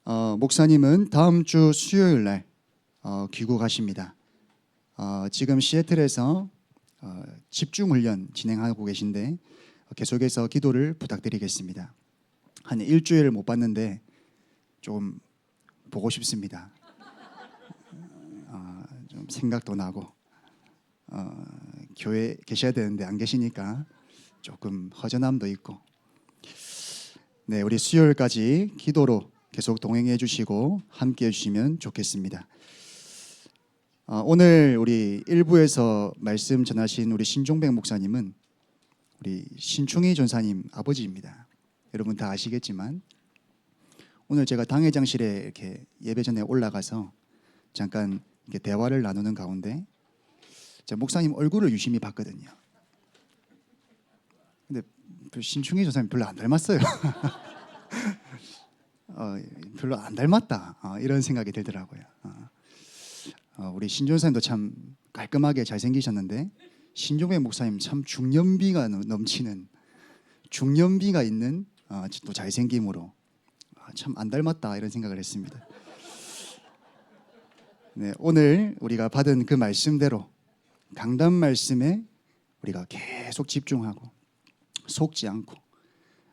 목사님은 다음 주 수요일 날 귀국하십니다. 지금 시애틀에서 집중 훈련 진행하고 계신데 계속해서 기도를 부탁드리겠습니다. 한 일주일 못 봤는데 좀 보고 싶습니다. 좀 생각도 나고 교회 계셔야 되는데 안 계시니까 조금 허전함도 있고. 네, 우리 수요일까지 기도로 계속 동행해 주시고 함께 해 주시면 좋겠습니다. 오늘 우리 1부에서 말씀 전하신 우리 신종백 목사님은 우리 신충희 전사님 아버지입니다. 여러분 다 아시겠지만 오늘 제가 당회장실에 이렇게 예배 전에 올라가서 잠깐 이렇게 대화를 나누는 가운데 제가 목사님 얼굴을 유심히 봤거든요. 근데 신충희 전사님 별로 안 닮았어요. 별로 안 닮았다 이런 생각이 들더라고요. 우리 신 전사님도 참 깔끔하게 잘생기셨는데 신종백 목사님 참 중년비가 넘치는 중년비가 있는 또 잘생김으로 참 안 닮았다 이런 생각을 했습니다. 네, 오늘 우리가 받은 그 말씀대로 강단 말씀에 우리가 계속 집중하고 속지 않고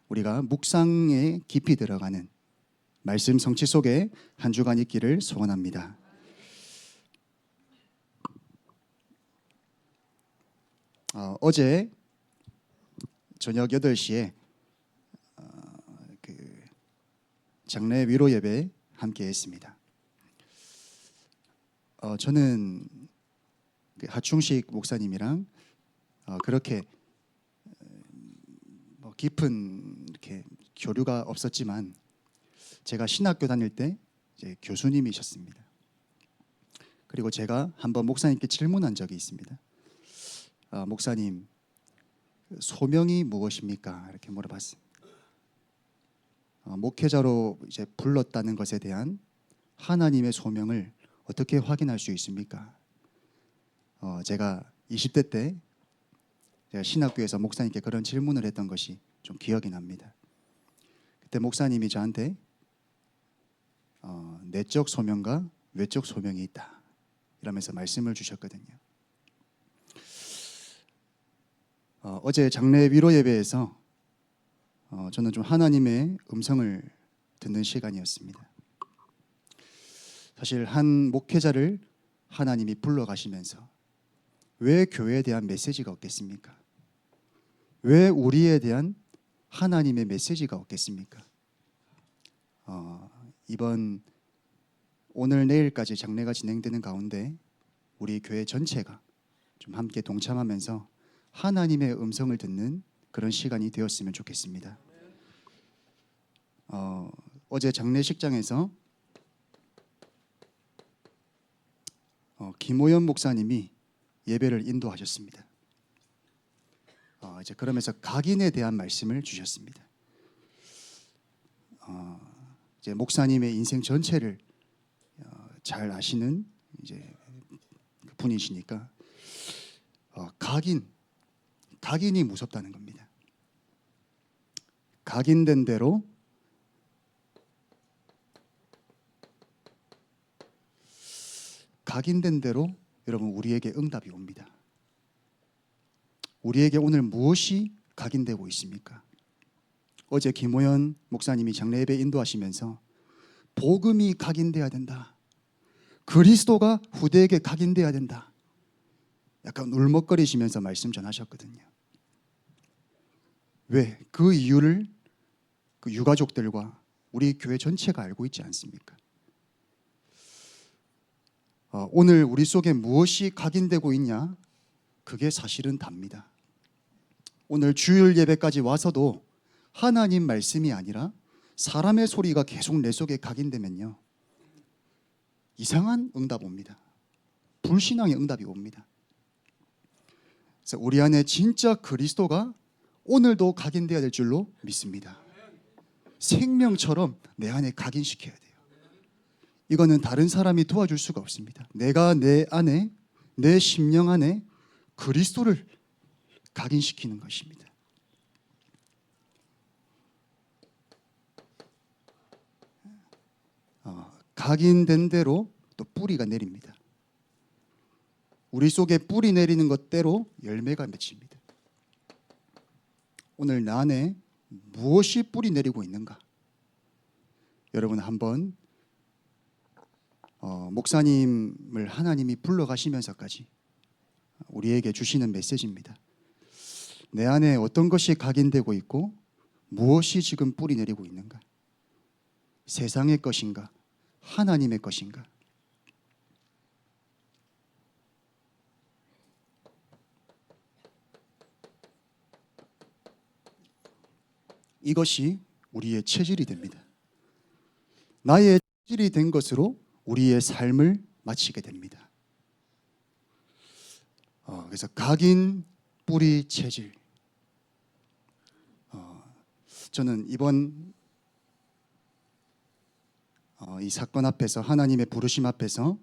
우리가 묵상에 깊이 들어가는 말씀 성취 속에 한 주간 있기를 소원합니다. 어제 저녁 8시에 그 장례 위로 예배 함께 했습니다. 저는 그 하충식 목사님이랑 그렇게 깊은 이렇게 교류가 없었지만 제가 신학교 다닐 때 이제 교수님이셨습니다. 그리고 제가 한번 목사님께 질문한 적이 있습니다. 목사님, 소명이 무엇입니까? 이렇게 물어봤습니다. 목회자로 이제 불렀다는 것에 대한 하나님의 소명을 어떻게 확인할 수 있습니까? 제가 20대 때 제가 신학교에서 목사님께 그런 질문을 했던 것이 좀 기억이 납니다. 그때 목사님이 저한테 내적 소명과 외적 소명이 있다 이러면서 말씀을 주셨거든요. 어제 장례 위로 예배에서 저는 좀 하나님의 음성을 듣는 시간이었습니다. 사실 한 목회자를 하나님이 불러가시면서 왜 교회에 대한 메시지가 없겠습니까? 왜 우리에 대한 하나님의 메시지가 없겠습니까? 이번 오늘 내일까지 장례가 진행되는 가운데 우리 교회 전체가 좀 함께 동참하면서 하나님의 음성을 듣는 그런 시간이 되었으면 좋겠습니다. 어제 장례식장에서 김호연 목사님이 예배를 인도하셨습니다. 이제 그러면서 각인에 대한 말씀을 주셨습니다. 이제 목사님의 인생 전체를 잘 아시는 이제 분이시니까 각인이 무섭다는 겁니다. 각인된 대로 여러분 우리에게 응답이 옵니다. 우리에게 오늘 무엇이 각인되고 있습니까? 어제 김호연 목사님이 장례 예배 인도하시면서 복음이 각인돼야 된다. 그리스도가 후대에게 각인돼야 된다. 약간 울먹거리시면서 말씀 전하셨거든요. 왜? 그 이유를 그 유가족들과 우리 교회 전체가 알고 있지 않습니까? 오늘 우리 속에 무엇이 각인되고 있냐? 그게 사실은 답니다. 오늘 주일 예배까지 와서도 하나님 말씀이 아니라 사람의 소리가 계속 내 속에 각인되면요, 이상한 응답 옵니다. 불신앙의 응답이 옵니다. 그래서 우리 안에 진짜 그리스도가 오늘도 각인되어야 될 줄로 믿습니다. 생명처럼 내 안에 각인시켜야 돼요. 이거는 다른 사람이 도와줄 수가 없습니다. 내가 내 안에, 내 심령 안에 그리스도를 각인시키는 것입니다. 각인된 대로 또 뿌리가 내립니다. 우리 속에 뿌리 내리는 것대로 열매가 맺힙니다. 오늘 나 안에 무엇이 뿌리 내리고 있는가? 여러분 한번 목사님을 하나님이 불러가시면서까지 우리에게 주시는 메시지입니다. 내 안에 어떤 것이 각인되고 있고 무엇이 지금 뿌리 내리고 있는가? 세상의 것인가? 하나님의 것인가? 이것이 우리의 체질이 됩니다. 나의 체질이 된 것으로 우리의 삶을 마치게 됩니다. 그래서 각인, 뿌리, 체질. 저는 이번 이 사건 앞에서 하나님의 부르심 앞에서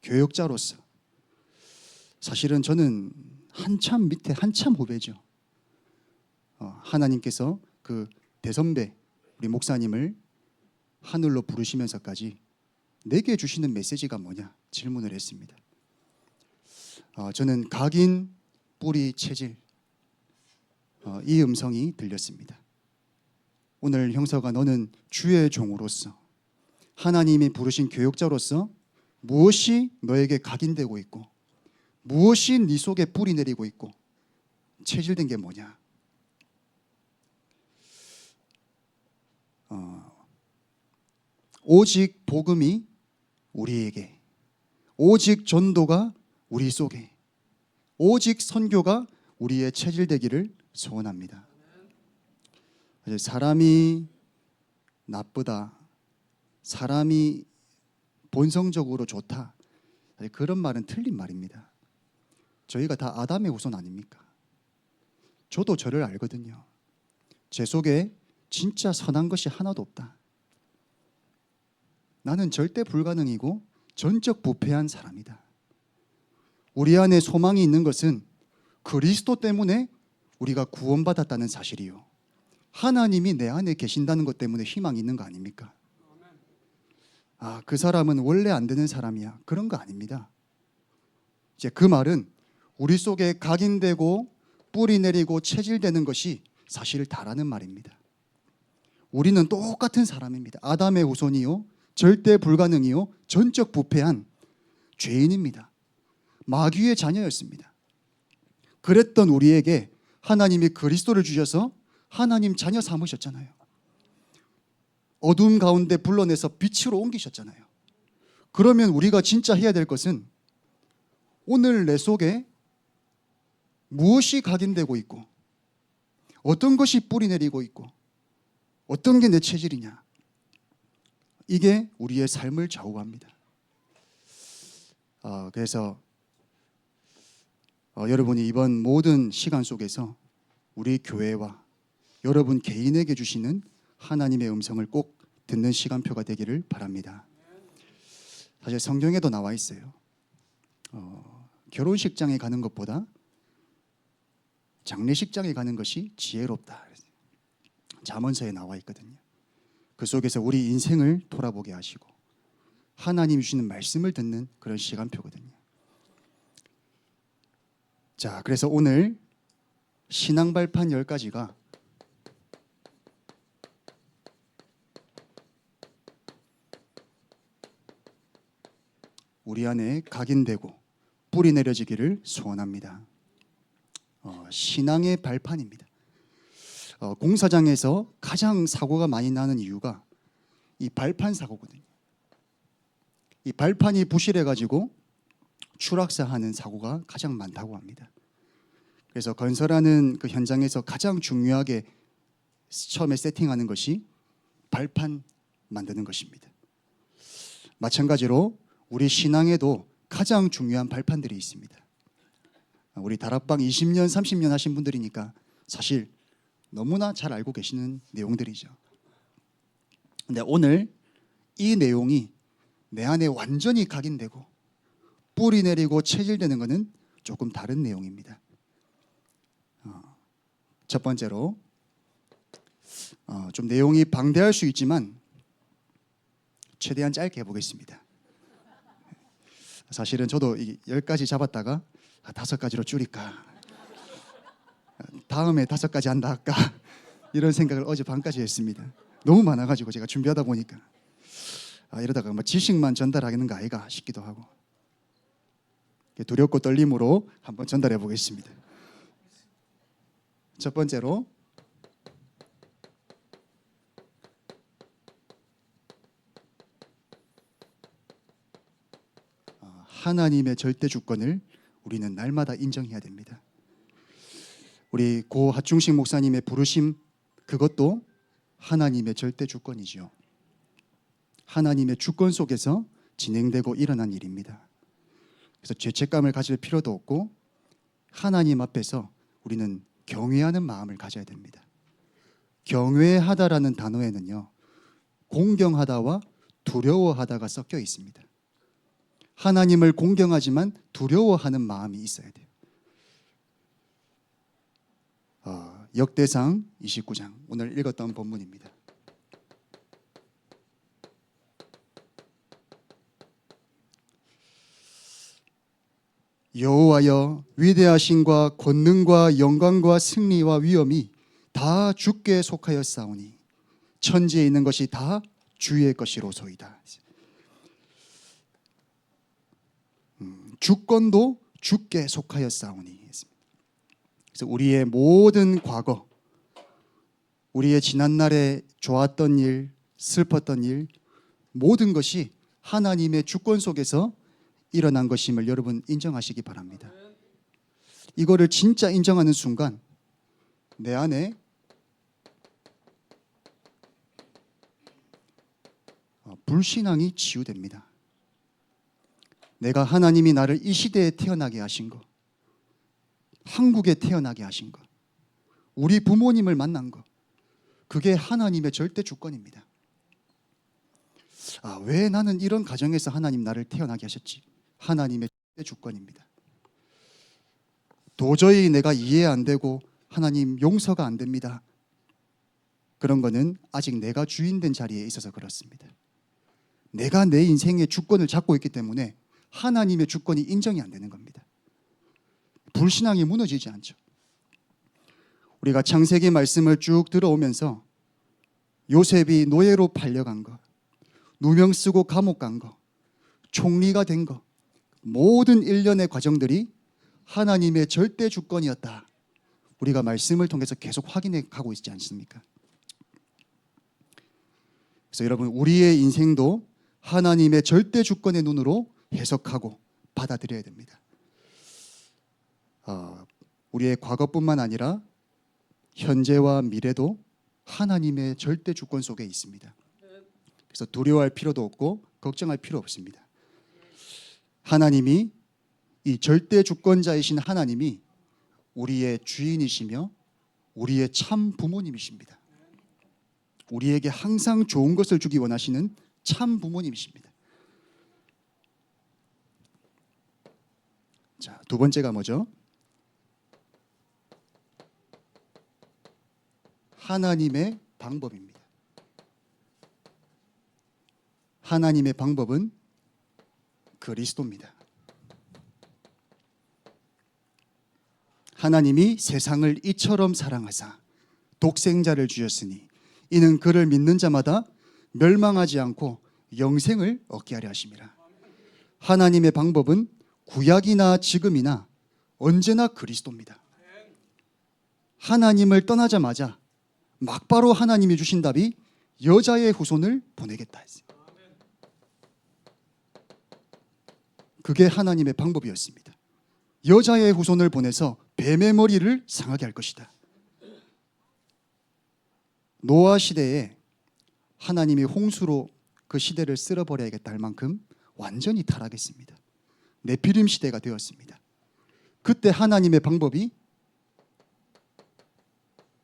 교역자로서 사실은 저는 한참 밑에 한참 후배죠. 하나님께서 그 대선배 우리 목사님을 하늘로 부르시면서까지 내게 주시는 메시지가 뭐냐 질문을 했습니다. 저는 각인, 뿌리, 체질 이 음성이 들렸습니다. 오늘 형서가 너는 주의 종으로서 하나님이 부르신 교역자로서 무엇이 너에게 각인되고 있고 무엇이 네 속에 뿌리 내리고 있고 체질된 게 뭐냐? 오직 복음이 우리에게, 오직 전도가 우리 속에, 오직 선교가 우리의 체질되기를 소원합니다. 사람이 나쁘다, 사람이 본성적으로 좋다, 그런 말은 틀린 말입니다. 저희가 다 아담의 후손 아닙니까? 저도 저를 알거든요. 제 속에 진짜 선한 것이 하나도 없다. 나는 절대 불가능이고 전적 부패한 사람이다. 우리 안에 소망이 있는 것은 그리스도 때문에 우리가 구원받았다는 사실이요, 하나님이 내 안에 계신다는 것 때문에 희망이 있는 거 아닙니까? 그 사람은 원래 안 되는 사람이야, 그런 거 아닙니다. 이제 그 말은 우리 속에 각인되고 뿌리 내리고 체질되는 것이 사실 다라는 말입니다. 우리는 똑같은 사람입니다. 아담의 후손이요, 절대 불가능이요, 전적 부패한 죄인입니다. 마귀의 자녀였습니다. 그랬던 우리에게 하나님이 그리스도를 주셔서 하나님 자녀 삼으셨잖아요. 어둠 가운데 불러내서 빛으로 옮기셨잖아요. 그러면 우리가 진짜 해야 될 것은 오늘 내 속에 무엇이 각인되고 있고 어떤 것이 뿌리 내리고 있고 어떤 게 내 체질이냐, 이게 우리의 삶을 좌우합니다. 그래서 여러분이 이번 모든 시간 속에서 우리 교회와 여러분 개인에게 주시는 하나님의 음성을 꼭 듣는 시간표가 되기를 바랍니다. 사실 성경에도 나와 있어요. 결혼식장에 가는 것보다 장례식장에 가는 것이 지혜롭다. 잠언서에 나와 있거든요. 그 속에서 우리 인생을 돌아보게 하시고 하나님이 주시는 말씀을 듣는 그런 시간표거든요. 자, 그래서 오늘 신앙 발판 10가지가 우리 안에 각인되고 뿌리 내려지기를 소원합니다. 신앙의 발판입니다. 공사장에서 가장 사고가 많이 나는 이유가 이 발판 사고거든요. 이 발판이 부실해가지고 추락사하는 사고가 가장 많다고 합니다. 그래서 건설하는 그 현장에서 가장 중요하게 처음에 세팅하는 것이 발판 만드는 것입니다. 마찬가지로 우리 신앙에도 가장 중요한 발판들이 있습니다. 우리 다락방 20년, 30년 하신 분들이니까 사실 너무나 잘 알고 계시는 내용들이죠. 근데 오늘 이 내용이 내 안에 완전히 각인되고 뿌리 내리고 체질되는 것은 조금 다른 내용입니다. 첫 번째로 좀 내용이 방대할 수 있지만 최대한 짧게 해보겠습니다. 사실은 저도 10가지 잡았다가 5가지로 줄일까, 다음에 5가지 한다 할까 이런 생각을 어젯밤까지 했습니다. 너무 많아가지고 제가 준비하다 보니까 이러다가 뭐 지식만 전달하는 거 아이가 싶기도 하고, 두렵고 떨림으로 한번 전달해 보겠습니다. 첫 번째로 하나님의 절대 주권을 우리는 날마다 인정해야 됩니다. 우리 고 하충식 목사님의 부르심, 그것도 하나님의 절대 주권이지요. 하나님의 주권 속에서 진행되고 일어난 일입니다. 그래서 죄책감을 가질 필요도 없고 하나님 앞에서 우리는 경외하는 마음을 가져야 됩니다. 경외하다라는 단어에는요, 공경하다와 두려워하다가 섞여 있습니다. 하나님을 공경하지만 두려워하는 마음이 있어야 돼요. 역대상 29장, 오늘 읽었던 본문입니다. 여호와여, 위대하심과 권능과 영광과 승리와 위엄이 다 주께 속하였사오니 천지에 있는 것이 다 주의 것이로소이다. 주권도 주께 속하였사오니. 그래서 우리의 모든 과거, 우리의 지난날에 좋았던 일, 슬펐던 일, 모든 것이 하나님의 주권 속에서 일어난 것임을 여러분 인정하시기 바랍니다. 이거를 진짜 인정하는 순간 내 안에 불신앙이 치유됩니다. 내가 하나님이 나를 이 시대에 태어나게 하신 것, 한국에 태어나게 하신 것, 우리 부모님을 만난 것, 그게 하나님의 절대 주권입니다. 왜 나는 이런 가정에서 하나님 나를 태어나게 하셨지? 하나님의 절대 주권입니다. 도저히 내가 이해 안 되고 하나님 용서가 안 됩니다. 그런 거는 아직 내가 주인 된 자리에 있어서 그렇습니다. 내가 내 인생의 주권을 잡고 있기 때문에 하나님의 주권이 인정이 안 되는 겁니다. 불신앙이 무너지지 않죠. 우리가 창세기 말씀을 쭉 들어오면서 요셉이 노예로 팔려간 거, 누명 쓰고 감옥 간 거, 총리가 된 거, 모든 일련의 과정들이 하나님의 절대 주권이었다. 우리가 말씀을 통해서 계속 확인해 가고 있지 않습니까? 그래서 여러분, 우리의 인생도 하나님의 절대 주권의 눈으로 해석하고 받아들여야 됩니다. 우리의 과거뿐만 아니라 현재와 미래도 하나님의 절대 주권 속에 있습니다. 그래서 두려워할 필요도 없고 걱정할 필요 없습니다. 하나님이, 이 절대 주권자이신 하나님이 우리의 주인이시며 우리의 참 부모님이십니다. 우리에게 항상 좋은 것을 주기 원하시는 참 부모님이십니다. 자, 두 번째가 뭐죠? 하나님의 방법입니다. 하나님의 방법은 그리스도입니다. 하나님이 세상을 이처럼 사랑하사 독생자를 주셨으니 이는 그를 믿는 자마다 멸망하지 않고 영생을 얻게 하려 하심이라. 하나님의 방법은 구약이나 지금이나 언제나 그리스도입니다. 하나님을 떠나자마자 막바로 하나님이 주신 답이 여자의 후손을 보내겠다 했어요. 그게 하나님의 방법이었습니다. 여자의 후손을 보내서 뱀의 머리를 상하게 할 것이다. 노아 시대에 하나님이 홍수로 그 시대를 쓸어버려야겠다 할 만큼 완전히 타락했습니다. 네피림 시대가 되었습니다. 그때 하나님의 방법이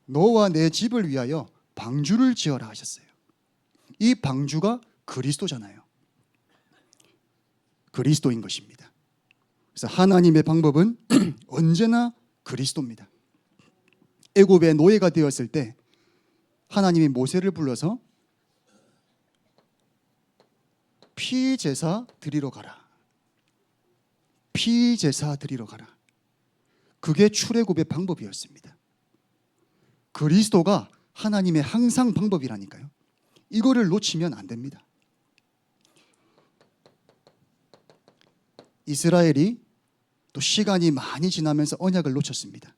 너와 내 집을 위하여 방주를 지어라 하셨어요. 이 방주가 그리스도잖아요. 그리스도인 것입니다. 그래서 하나님의 방법은 언제나 그리스도입니다. 애굽의 노예가 되었을 때 하나님이 모세를 불러서 피제사 드리러 가라. 피제사 드리러 가라. 그게 출애굽의 방법이었습니다. 그리스도가 하나님의 항상 방법이라니까요. 이거를 놓치면 안 됩니다. 이스라엘이 또 시간이 많이 지나면서 언약을 놓쳤습니다.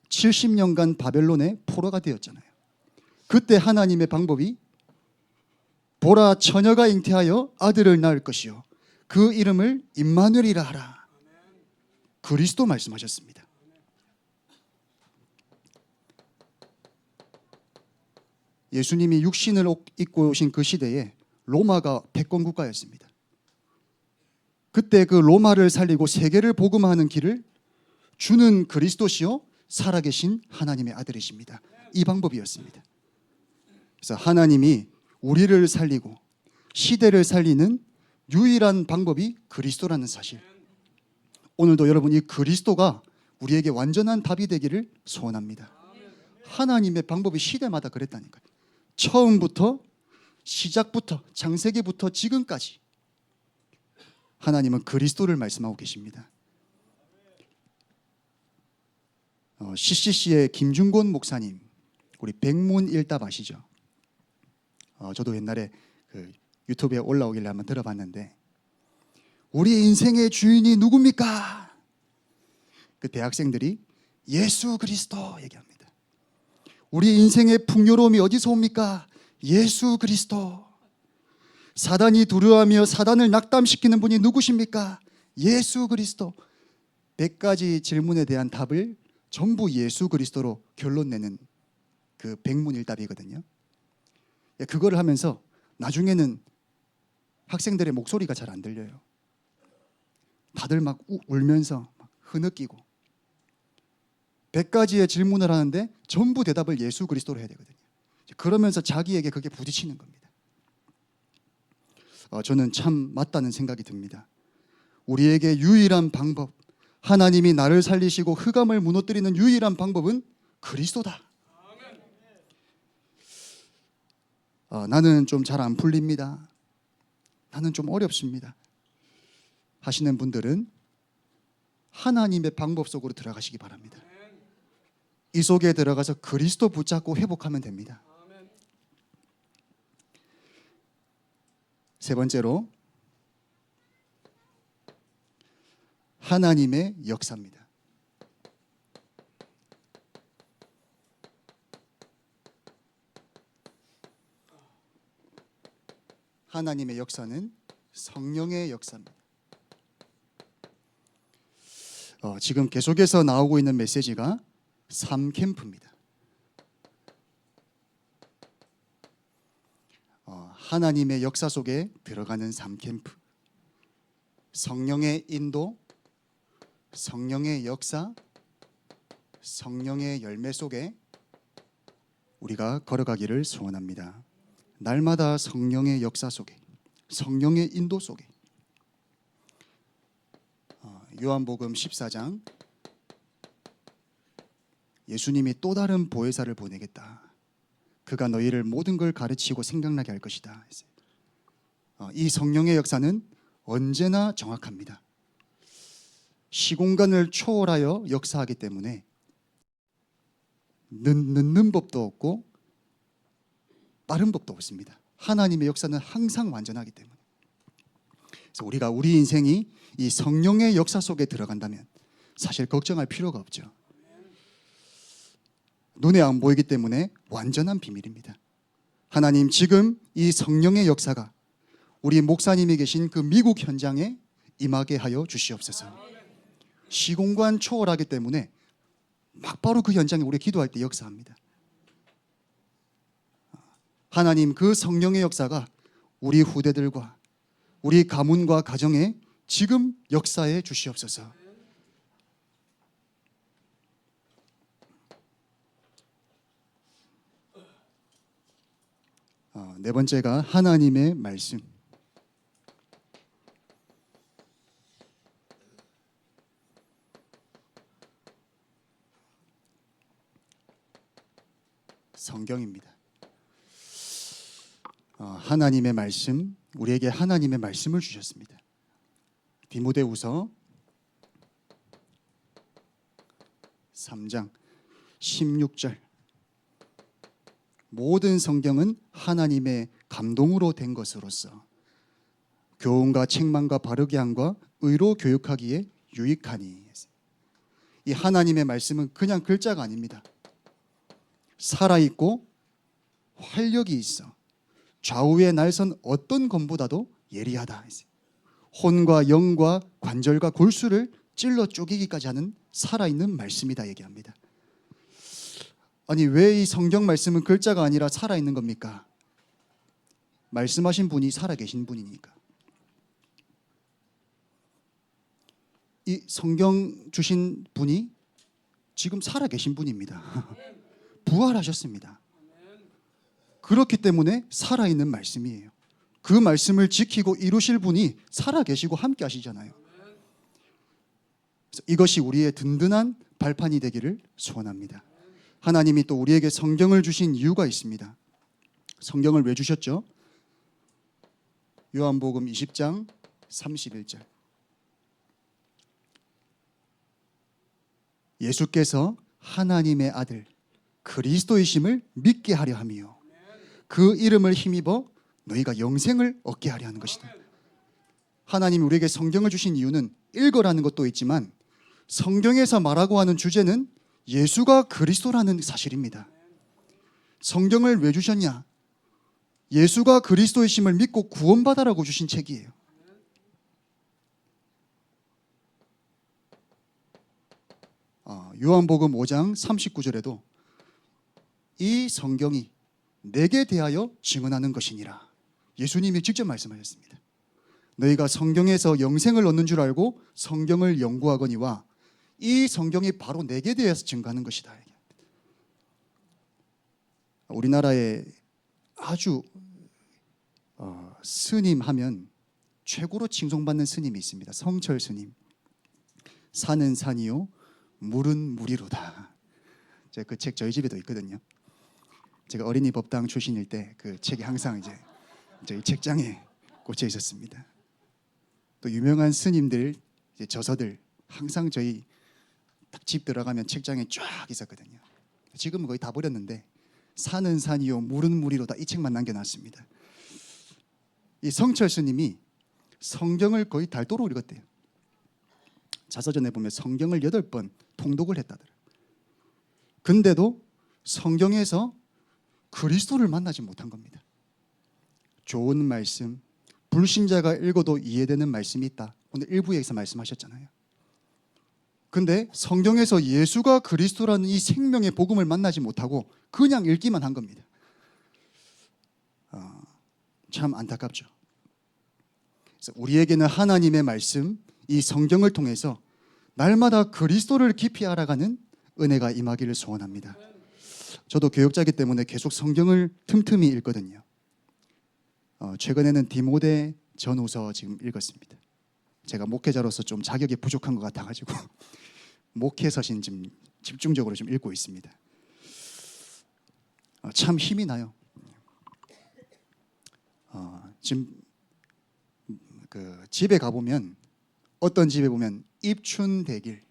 70년간 바벨론의 포로가 되었잖아요. 그때 하나님의 방법이 보라 처녀가 잉태하여 아들을 낳을 것이요 그 이름을 임마누엘이라 하라. 그리스도 말씀하셨습니다. 예수님이 육신을 입고 오신 그 시대에 로마가 패권 국가였습니다. 그때 그 로마를 살리고 세계를 복음화하는 길을 주는 그리스도시요 살아계신 하나님의 아들이십니다. 이 방법이었습니다. 그래서 하나님이 우리를 살리고 시대를 살리는 유일한 방법이 그리스도라는 사실. 오늘도 여러분 이 그리스도가 우리에게 완전한 답이 되기를 소원합니다. 하나님의 방법이 시대마다 그랬다니까요. 처음부터 시작부터 창세기부터 지금까지 하나님은 그리스도를 말씀하고 계십니다. CCC의 김중곤 목사님, 우리 백문일답 아시죠? 저도 옛날에 그 유튜브에 올라오길래 한번 들어봤는데 우리 인생의 주인이 누굽니까? 그 대학생들이 예수 그리스도 얘기합니다. 우리 인생의 풍요로움이 어디서 옵니까? 예수 그리스도. 사단이 두려워하며 사단을 낙담시키는 분이 누구십니까? 예수 그리스도. 100가지 질문에 대한 답을 전부 예수 그리스도로 결론 내는 그 백문일답이거든요. 그거를 하면서 나중에는 학생들의 목소리가 잘 안 들려요. 다들 막 울면서 막 흐느끼고 100가지의 질문을 하는데 전부 대답을 예수 그리스도로 해야 되거든요. 그러면서 자기에게 그게 부딪히는 겁니다. 저는 참 맞다는 생각이 듭니다. 우리에게 유일한 방법, 하나님이 나를 살리시고 흑암을 무너뜨리는 유일한 방법은 그리스도다. 나는 좀 잘 안 풀립니다. 나는 좀 어렵습니다. 하시는 분들은 하나님의 방법 속으로 들어가시기 바랍니다. 이 속에 들어가서 그리스도 붙잡고 회복하면 됩니다. 세 번째로 하나님의 역사입니다. 하나님의 역사는 성령의 역사입니다. 지금 계속해서 나오고 있는 메시지가 3캠프입니다. 하나님의 역사 속에 들어가는 3캠프. 성령의 인도, 성령의 역사, 성령의 열매 속에 우리가 걸어가기를 소원합니다. 날마다 성령의 역사 속에, 성령의 인도 속에. 요한복음 14장 예수님이 또 다른 보혜사를 보내겠다. 그가 너희를 모든 걸 가르치고 생각나게 할 것이다. 이 성령의 역사는 언제나 정확합니다. 시공간을 초월하여 역사하기 때문에 늦는 법도 없고 빠른 법도 없습니다. 하나님의 역사는 항상 완전하기 때문에. 그래서 우리가 우리 인생이 이 성령의 역사 속에 들어간다면 사실 걱정할 필요가 없죠. 눈에 안 보이기 때문에 완전한 비밀입니다. 하나님 지금 이 성령의 역사가 우리 목사님이 계신 그 미국 현장에 임하게 하여 주시옵소서. 시공간 초월하기 때문에 막 바로 그 현장에 우리 기도할 때 역사합니다. 하나님 그 성령의 역사가 우리 후대들과 우리 가문과 가정에 지금 역사해 주시옵소서. 네 번째가 하나님의 말씀. 성경입니다. 하나님의 말씀, 우리에게 하나님의 말씀을 주셨습니다. 디모데후서 3장 16절, 모든 성경은 하나님의 감동으로 된 것으로서 교훈과 책망과 바르게 함과 의로 교육하기에 유익하니. 이 하나님의 말씀은 그냥 글자가 아닙니다. 살아있고 활력이 있어 좌우의 날선 어떤 검보다도 예리하다. 혼과 영과 관절과 골수를 찔러 쪼개기까지 하는 살아있는 말씀이다 얘기합니다. 아니, 왜 이 성경 말씀은 글자가 아니라 살아있는 겁니까? 말씀하신 분이 살아계신 분이니까. 이 성경 주신 분이 지금 살아계신 분입니다. 부활하셨습니다. 그렇기 때문에 살아있는 말씀이에요. 그 말씀을 지키고 이루실 분이 살아계시고 함께 하시잖아요. 이것이 우리의 든든한 발판이 되기를 소원합니다. 하나님이 또 우리에게 성경을 주신 이유가 있습니다. 성경을 왜 주셨죠? 요한복음 20장 31절. 예수께서 하나님의 아들 그리스도이심을 믿게 하려 하며 그 이름을 힘입어 너희가 영생을 얻게 하려 하는 것이다. 하나님이 우리에게 성경을 주신 이유는 읽으라는 것도 있지만 성경에서 말하고 하는 주제는 예수가 그리스도라는 사실입니다. 성경을 왜 주셨냐? 예수가 그리스도이심을 믿고 구원받아라고 주신 책이에요. 요한복음 5장 39절에도 이 성경이 내게 대하여 증언하는 것이니라. 예수님이 직접 말씀하셨습니다. 너희가 성경에서 영생을 얻는 줄 알고 성경을 연구하거니와 이 성경이 바로 내게 대해서 증거하는 것이다. 우리나라에 아주 스님 하면 최고로 칭송받는 스님이 있습니다. 성철 스님. 산은 산이요 물은 물이로다. 제가 그 책 저희 집에도 있거든요. 제가 어린이 법당 출신일 때 그 책이 항상 이제 저희 책장에 꽂혀 있었습니다. 또 유명한 스님들 이제 저서들 항상 저희 딱 집 들어가면 책장에 쫙 있었거든요. 지금은 거의 다 버렸는데 산은 산이요 물은 물이로다 이 책만 남겨놨습니다. 이 성철 스님이 성경을 거의 달도록 읽었대요. 자서전에 보면 성경을 8번 통독을 했다더라고요. 근데도 성경에서 그리스도를 만나지 못한 겁니다. 좋은 말씀, 불신자가 읽어도 이해되는 말씀이 있다. 오늘 1부에서 말씀하셨잖아요. 근데 성경에서 예수가 그리스도라는 이 생명의 복음을 만나지 못하고 그냥 읽기만 한 겁니다. 참 안타깝죠. 그래서 우리에게는 하나님의 말씀, 이 성경을 통해서 날마다 그리스도를 깊이 알아가는 은혜가 임하기를 소원합니다. 저도 교역자이기 때문에 계속 성경을 틈틈이 읽거든요. 최근에는 디모데 전후서 지금 읽었습니다. 제가 목회자로서 좀 자격이 부족한 것 같아가지고 목회 서신 좀 집중적으로 좀 읽고 있습니다. 참 힘이 나요. 지금 그 집에 가보면 어떤 집에 보면 입춘대길,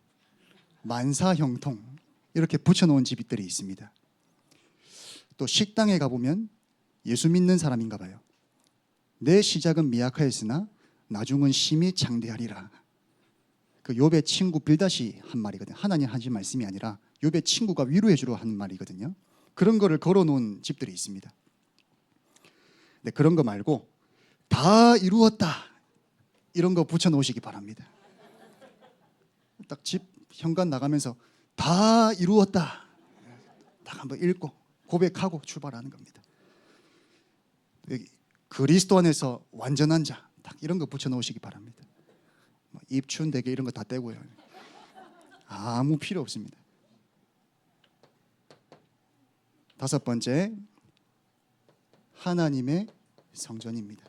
만사형통 이렇게 붙여놓은 집들이 있습니다. 또 식당에 가보면 예수 믿는 사람인가 봐요. 내 시작은 미약하였으나 나중은 심히 장대하리라. 그 욥의 친구 빌닷이 한 말이거든요. 하나님 하신 말씀이 아니라 욥의 친구가 위로해 주러 한 말이거든요. 그런 거를 걸어놓은 집들이 있습니다. 근데 그런 거 말고 다 이루었다 이런 거 붙여놓으시기 바랍니다. 딱 집 현관 나가면서 다 이루었다 딱 한번 읽고 고백하고 출발하는 겁니다. 그리스도 안에서 완전한 자 딱 이런 거 붙여놓으시기 바랍니다. 입춘 대게 이런 거 다 떼고요. 아무 필요 없습니다. 5번째, 하나님의 성전입니다.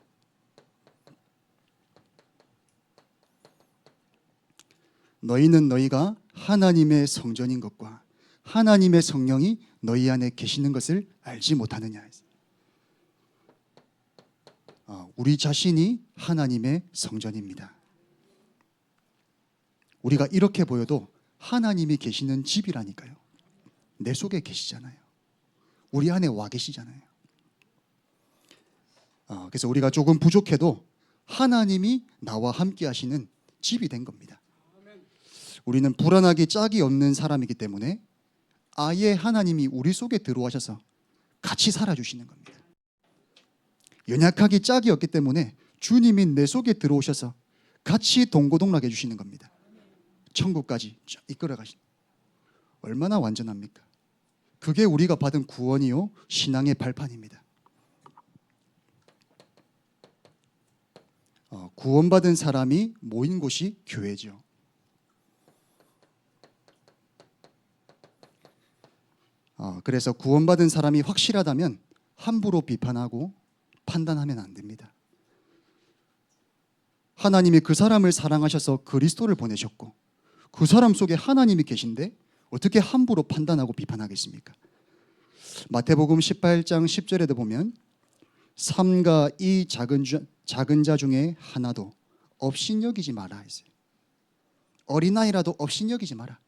너희는 너희가 하나님의 성전인 것과 하나님의 성령이 너희 안에 계시는 것을 알지 못하느냐. 우리 자신이 하나님의 성전입니다. 우리가 이렇게 보여도 하나님이 계시는 집이라니까요. 내 속에 계시잖아요. 우리 안에 와 계시잖아요. 그래서 우리가 조금 부족해도 하나님이 나와 함께 하시는 집이 된 겁니다. 우리는 불안하기 짝이 없는 사람이기 때문에 아예 하나님이 우리 속에 들어오셔서 같이 살아주시는 겁니다. 연약하기 짝이 없기 때문에 주님이 내 속에 들어오셔서 같이 동고동락해 주시는 겁니다. 천국까지 이끌어 가시는. 얼마나 완전합니까? 그게 우리가 받은 구원이요 신앙의 발판입니다. 구원받은 사람이 모인 곳이 교회죠. 그래서 구원받은 사람이 확실하다면 함부로 비판하고 판단하면 안 됩니다. 하나님이 그 사람을 사랑하셔서 그리스도를 보내셨고 그 사람 속에 하나님이 계신데 어떻게 함부로 판단하고 비판하겠습니까? 마태복음 18장 10절에도 보면 삼가 이 작은 자 중에 하나도 업신여기지 마라 했어요. 어린아이라도 업신여기지 마라.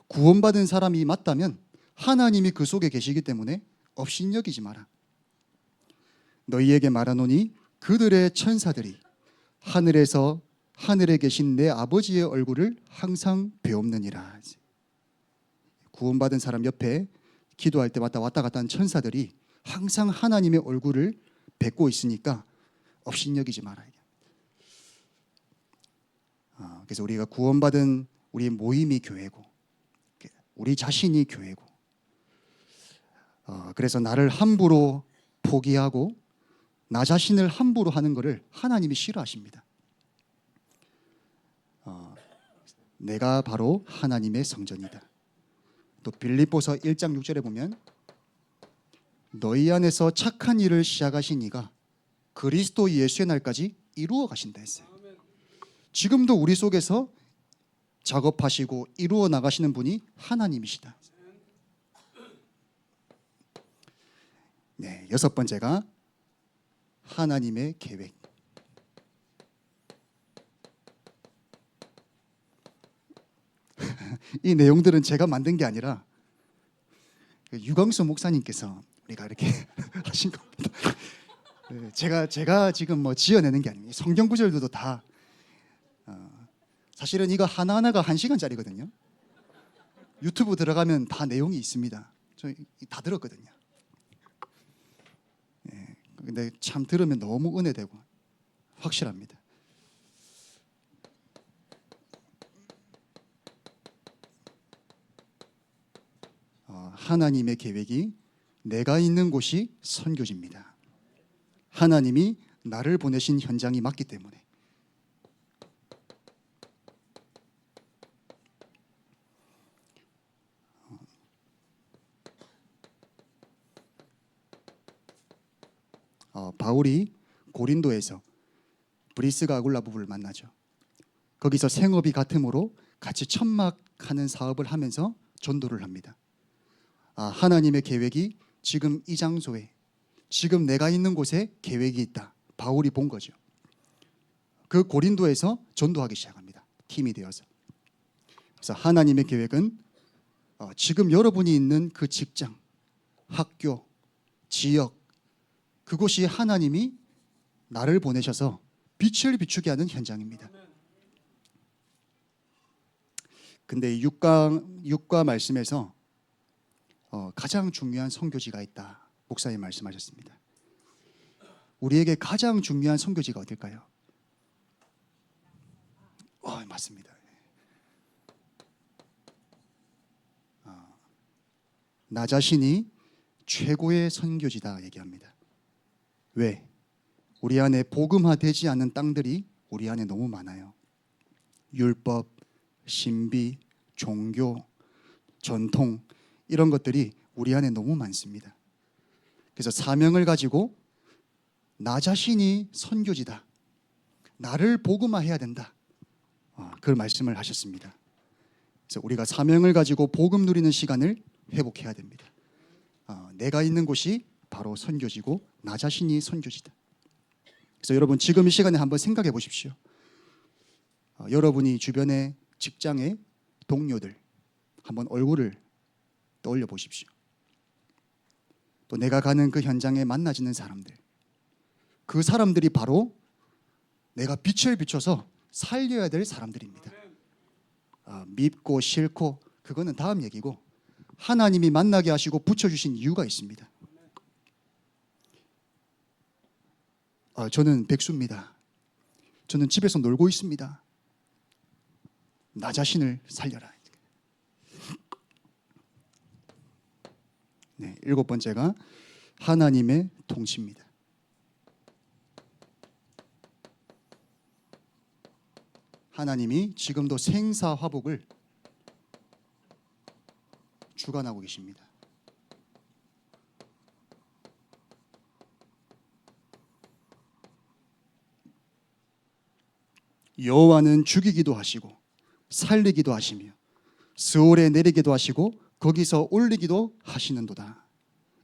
구원받은 사람이 맞다면 하나님이 그 속에 계시기 때문에 업신여기지 마라. 너희에게 말하노니 그들의 천사들이 하늘에 계신 내 아버지의 얼굴을 항상 배옵느니라. 구원받은 사람 옆에 기도할 때마다 왔다 갔다 하는 천사들이 항상 하나님의 얼굴을 뵙고 있으니까 업신여기지 마라. 그래서 우리가 구원받은 우리 모임이 교회고 우리 자신이 교회고 그래서 나를 함부로 포기하고 나 자신을 함부로 하는 것을 하나님이 싫어하십니다. 내가 바로 하나님의 성전이다. 또 빌립보서 1장 6절에 보면 너희 안에서 착한 일을 시작하신 이가 그리스도 예수의 날까지 이루어 가신다 했어요. 지금도 우리 속에서 작업하시고 이루어 나가시는 분이 하나님이시다. 네, 여섯 번째가 하나님의 계획. 이 내용들은 제가 만든 게 아니라 유광수 목사님께서 우리가 이렇게 하신 겁니다. 제가 지금 뭐 지어내는 게 아닙니다. 성경 구절들도 다 사실은 이거 하나하나가 1시간짜리거든요. 유튜브 들어가면 다 내용이 있습니다. 저 다 들었거든요. 근데 참 들으면 너무 은혜되고 확실합니다. 하나님의 계획이 내가 있는 곳이 선교지입니다. 하나님이 나를 보내신 현장이 맞기 때문에. 바울이 고린도에서 브리스가 아굴라 부부를 만나죠. 거기서 생업이 같으므로 같이 천막하는 사업을 하면서 전도를 합니다. 하나님의 계획이 지금 이 장소에 지금 내가 있는 곳에 계획이 있다. 바울이 본 거죠. 그 고린도에서 전도하기 시작합니다. 팀이 되어서. 그래서 하나님의 계획은 지금 여러분이 있는 그 직장, 학교, 지역 그곳이 하나님이 나를 보내셔서 빛을 비추게 하는 현장입니다. 근데 6과 말씀에서 가장 중요한 선교지가 있다. 목사님 말씀하셨습니다. 우리에게 가장 중요한 선교지가 어딜까요? 맞습니다. 나 자신이 최고의 선교지다 얘기합니다. 왜? 우리 안에 복음화되지 않은 땅들이 우리 안에 너무 많아요. 율법, 신비, 종교, 전통 이런 것들이 우리 안에 너무 많습니다. 그래서 사명을 가지고 나 자신이 선교지다. 나를 복음화해야 된다. 그 말씀을 하셨습니다. 그래서 우리가 사명을 가지고 복음 누리는 시간을 회복해야 됩니다. 내가 있는 곳이 바로 선교지고 나 자신이 선교지다. 그래서 여러분 지금 이 시간에 한번 생각해 보십시오. 여러분이 주변의 직장의 동료들 한번 얼굴을 떠올려 보십시오. 또 내가 가는 그 현장에 만나지는 사람들, 그 사람들이 바로 내가 빛을 비춰서 살려야 될 사람들입니다. 밉고 싫고 그거는 다음 얘기고, 하나님이 만나게 하시고 붙여주신 이유가 있습니다. 저는 백수입니다. 저는 집에서 놀고 있습니다. 나 자신을 살려라. 네, 7번째가 하나님의 통치입니다. 하나님이 지금도 생사화복을 주관하고 계십니다. 여호와는 죽이기도 하시고 살리기도 하시며 스올에 내리기도 하시고 거기서 올리기도 하시는도다.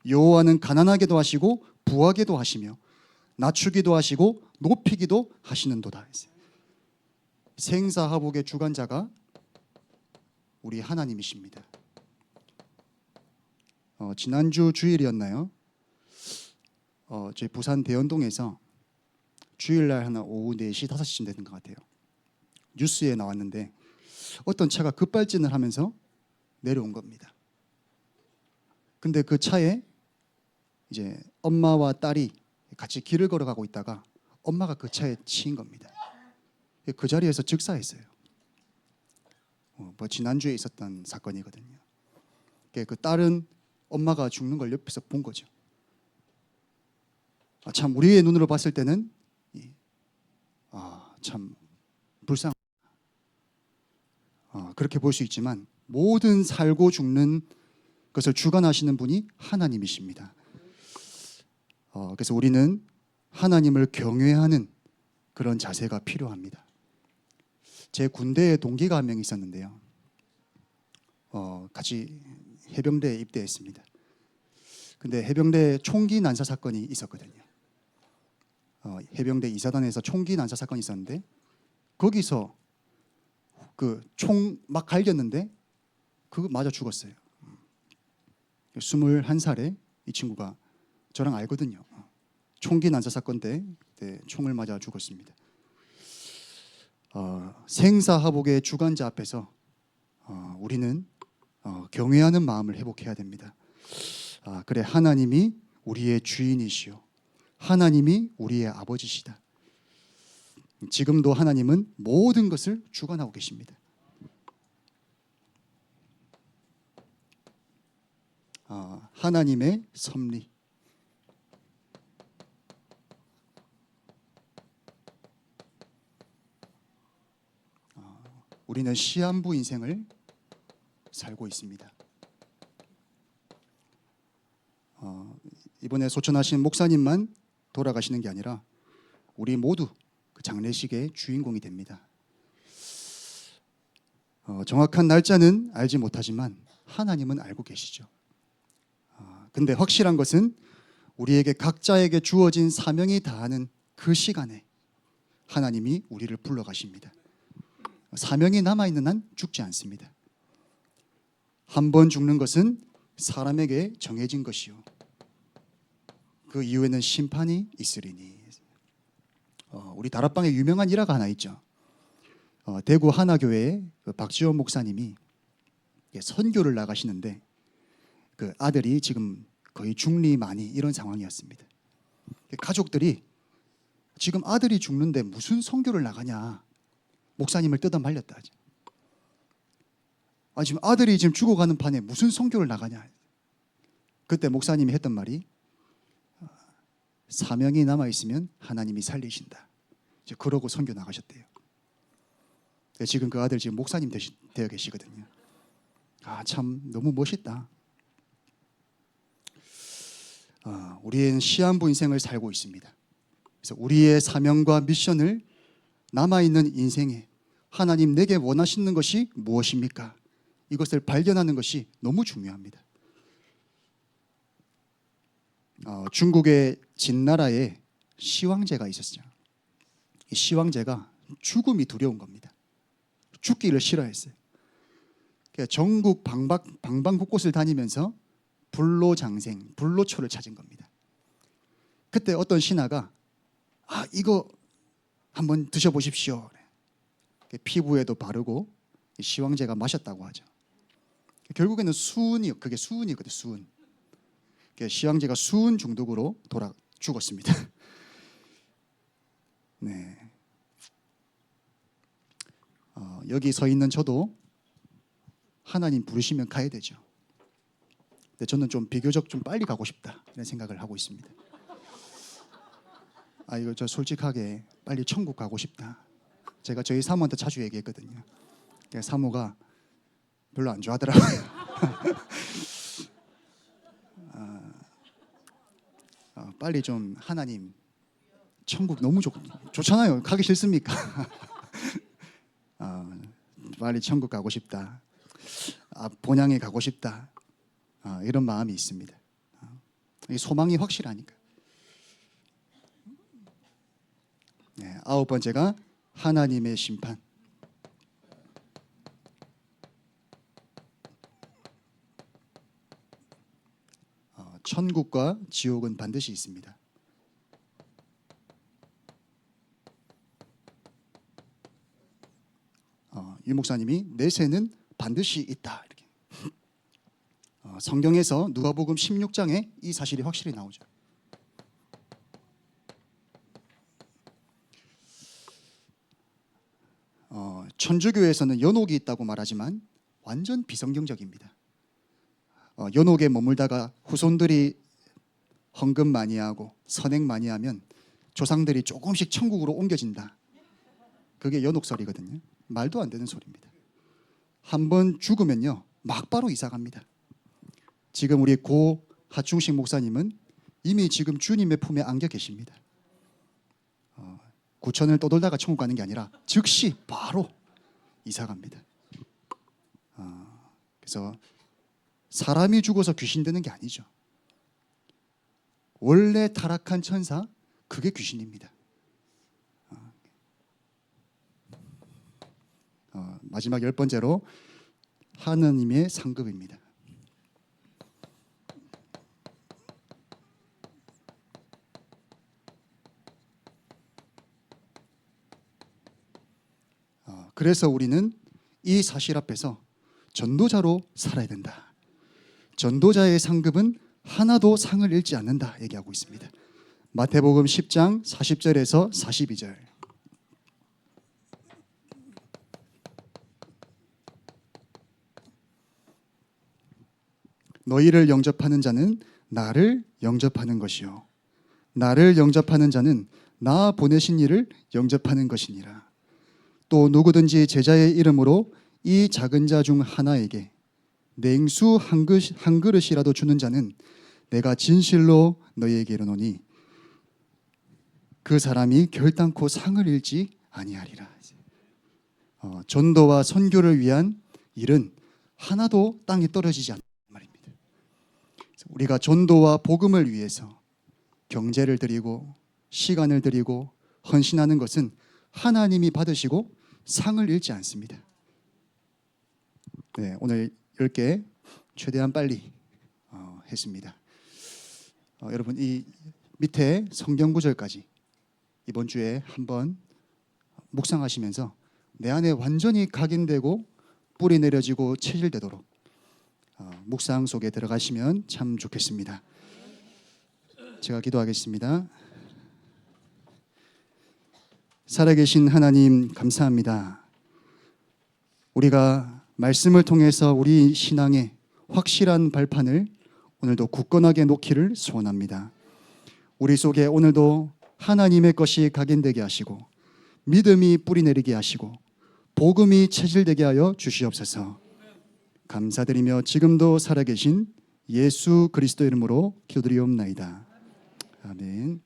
여호와는 가난하게도 하시고 부하게도 하시며 낮추기도 하시고 높이기도 하시는도다. 생사화복의 주관자가 우리 하나님이십니다. 지난주 주일이었나요? 저희 부산 대연동에서 주일날 하나 오후 4시, 5시쯤 되는 것 같아요. 뉴스에 나왔는데 어떤 차가 급발진을 하면서 내려온 겁니다. 근데 그 차에 이제 엄마와 딸이 같이 길을 걸어가고 있다가 엄마가 그 차에 치인 겁니다. 그 자리에서 즉사했어요. 지난주에 있었던 사건이거든요. 그 딸은 엄마가 죽는 걸 옆에서 본 거죠. 참 우리의 눈으로 봤을 때는 참 불쌍. 그렇게 볼 수 있지만 모든 살고 죽는 것을 주관하시는 분이 하나님이십니다. 그래서 우리는 하나님을 경외하는 그런 자세가 필요합니다. 제 군대에 동기가 한 명 있었는데요. 같이 해병대에 입대했습니다. 근데 해병대 총기 난사 사건이 있었거든요. 해병대 이사단에서 총기 난사 사건이 있었는데 거기서 그 총 막 갈겼는데 그거 맞아 죽었어요. 21살에 이 친구가 저랑 알거든요. 총기 난사 사건 때 총을 맞아 죽었습니다. 생사화복의 주관자 앞에서 우리는 경외하는 마음을 회복해야 됩니다. 그래, 하나님이 우리의 주인이시오. 하나님이 우리의 아버지시다. 지금도 하나님은 모든 것을 주관하고 계십니다. 하나님의 섭리. 우리는 시한부 인생을 살고 있습니다. 이번에 소천하신 목사님만 돌아가시는 게 아니라 우리 모두 그 장례식의 주인공이 됩니다. 정확한 날짜는 알지 못하지만 하나님은 알고 계시죠. 근데 확실한 것은 우리에게 각자에게 주어진 사명이 다하는 그 시간에 하나님이 우리를 불러가십니다. 사명이 남아있는 한 죽지 않습니다. 한 번 죽는 것은 사람에게 정해진 것이요 그 이후에는 심판이 있으리니. 우리 다락방에 유명한 일화가 하나 있죠. 대구 하나교회의 박지원 목사님이 선교를 나가시는데 그 아들이 지금 거의 중리만이 이런 상황이었습니다. 가족들이 지금 아들이 죽는데 무슨 선교를 나가냐, 목사님을 뜯어 말렸다. 지금 아들이 지금 죽어가는 판에 무슨 선교를 나가냐. 그때 목사님이 했던 말이 사명이 남아있으면 하나님이 살리신다. 이제 그러고 선교 나가셨대요. 지금 그 아들 지금 목사님 되어 계시거든요. 참 너무 멋있다. 우리는 시한부 인생을 살고 있습니다. 그래서 우리의 사명과 미션을 남아있는 인생에 하나님 내게 원하시는 것이 무엇입니까? 이것을 발견하는 것이 너무 중요합니다. 중국의 진나라에 시황제가 있었죠. 이 시황제가 죽음이 두려운 겁니다. 죽기를 싫어했어요. 그러니까 전국 방방곳곳을 다니면서 불로장생, 불로초를 찾은 겁니다. 그때 어떤 신하가 이거 한번 드셔보십시오. 피부에도 바르고 시황제가 마셨다고 하죠. 결국에는 그게 수은이거든요. 수은. 시황제가 수은 중독으로 죽었습니다. 네. 여기 서 있는 저도 하나님 부르시면 가야 되죠. 근데 저는 좀 비교적 좀 빨리 가고 싶다 이런 생각을 하고 있습니다. 이거 저 솔직하게 빨리 천국 가고 싶다. 제가 저희 사모한테 자주 얘기했거든요. 사모가 별로 안 좋아하더라고요. 빨리 좀 하나님 천국 너무 좋잖아요. 가기 싫습니까? 빨리 천국 가고 싶다. 본향에 가고 싶다. 이런 마음이 있습니다. 이 소망이 확실하니까. 네, 9번째가 하나님의 심판. 천국과 지옥은 반드시 있습니다. 유 목사님이 내세는 반드시 있다 이렇게. 성경에서 누가복음 16장에 이 사실이 확실히 나오죠. 천주교에서는 연옥이 있다고 말하지만 완전 비성경적입니다. 연옥에 머물다가 후손들이 헌금 많이 하고 선행 많이 하면 조상들이 조금씩 천국으로 옮겨진다. 그게 연옥설이거든요. 말도 안 되는 소리입니다. 한번 죽으면요 막바로 이사 갑니다. 지금 우리 고 하충식 목사님은 이미 지금 주님의 품에 안겨 계십니다. 구천을 떠돌다가 천국 가는 게 아니라 즉시 바로 이사 갑니다. 그래서 사람이 죽어서 귀신 되는 게 아니죠. 원래 타락한 천사 그게 귀신입니다. 마지막 10번째로 하느님의 상급입니다. 그래서 우리는 이 사실 앞에서 전도자로 살아야 된다. 전도자의 상급은 하나도 상을 잃지 않는다 얘기하고 있습니다. 마태복음 10장 40절에서 42절. 너희를 영접하는 자는 나를 영접하는 것이요 나를 영접하는 자는 나 보내신 이를 영접하는 것이니라. 또 누구든지 제자의 이름으로 이 작은 자 중 하나에게 냉수 한 그릇이라도 주는 자는 내가 진실로 너희에게 이르노니 그 사람이 결단코 상을 잃지 아니하리라. 전도와 선교를 위한 일은 하나도 땅에 떨어지지 않는 말입니다. 우리가 전도와 복음을 위해서 경제를 드리고 시간을 드리고 헌신하는 것은 하나님이 받으시고 상을 잃지 않습니다. 네, 오늘 10개 최대한 빨리 했습니다. 여러분 이 밑에 성경 구절까지 이번 주에 한번 묵상하시면서 내 안에 완전히 각인되고 뿌리 내려지고 체질되도록 묵상 속에 들어가시면 참 좋겠습니다. 제가 기도하겠습니다. 살아계신 하나님 감사합니다. 우리가 말씀을 통해서 우리 신앙의 확실한 발판을 오늘도 굳건하게 놓기를 소원합니다. 우리 속에 오늘도 하나님의 것이 각인되게 하시고 믿음이 뿌리내리게 하시고 복음이 체질되게 하여 주시옵소서. 감사드리며 지금도 살아계신 예수 그리스도 이름으로 기도드리옵나이다. 아멘.